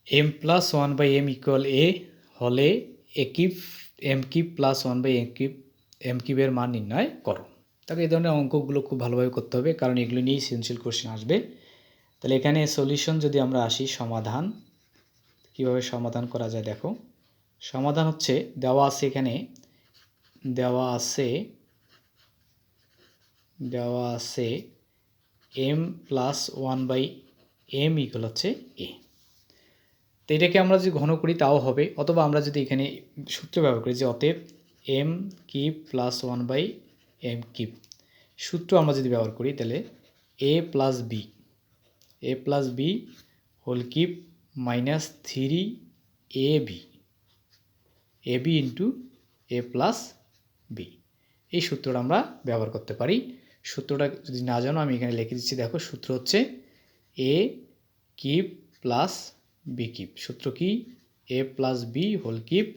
M plus one by M equal A হলে A cube M cube plus one by M কিউবের মান নির্ণয় করো। তাহলে এই ধরনের অঙ্কগুলো খুব ভালোভাবে করতে হবে, কারণ এগুলো নিয়েই সৃজনশীল কোশ্চেন আসবে। তাহলে এখানে সলিউশন যদি আমরা আসি, সমাধান কিভাবে সমাধান করা যায় দেখো। সমাধান হচ্ছে দেওয়া আছে, এখানে দেওয়া আছে M plus one by M equal হচ্ছে এ। তো এটাকে আমরা যদি ঘন করি তাও হবে, অথবা আমরা যদি এখানে সূত্র ব্যবহার করি যে অতএব M cube plus one by M cube, সূত্র আমরা যদি ব্যবহার করি তাহলে A plus B whole cube minus 3ab into A plus B, এই সূত্রটা আমরা ব্যবহার করতে পারি। সূত্রটা যদি না জানো আমি এখানে লিখে দিচ্ছি, দেখো সূত্র হচ্ছে A cube plus B cube. সূত্র কি? A plus B whole cube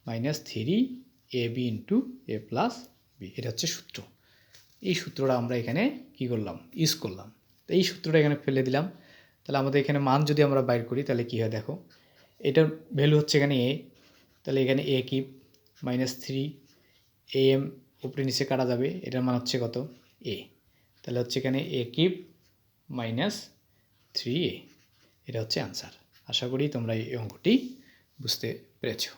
minus 3ab into A plus B, এটা হচ্ছে সূত্র। এই সূত্রটা আমরা এখানে কি করলাম? ইউজ করলাম। তো এই সূত্রটা এখানে ফেলে দিলাম। তাহলে আমাদের এখানে মান যদি আমরা বাইর করি তাহলে কী হয় দেখো, এটার ভ্যালু হচ্ছে এখানে এ, তাহলে এখানে এ কিউব মাইনাস 3am উপরে নিচে কাটা যাবে, এটার মান হচ্ছে কত? এ। তাহলে হচ্ছে এখানে এ কিউব মাইনাস 3a, এটা হচ্ছে আনসার। আশা করি তোমরা এই অঙ্কটি বুঝতে পেরেছো।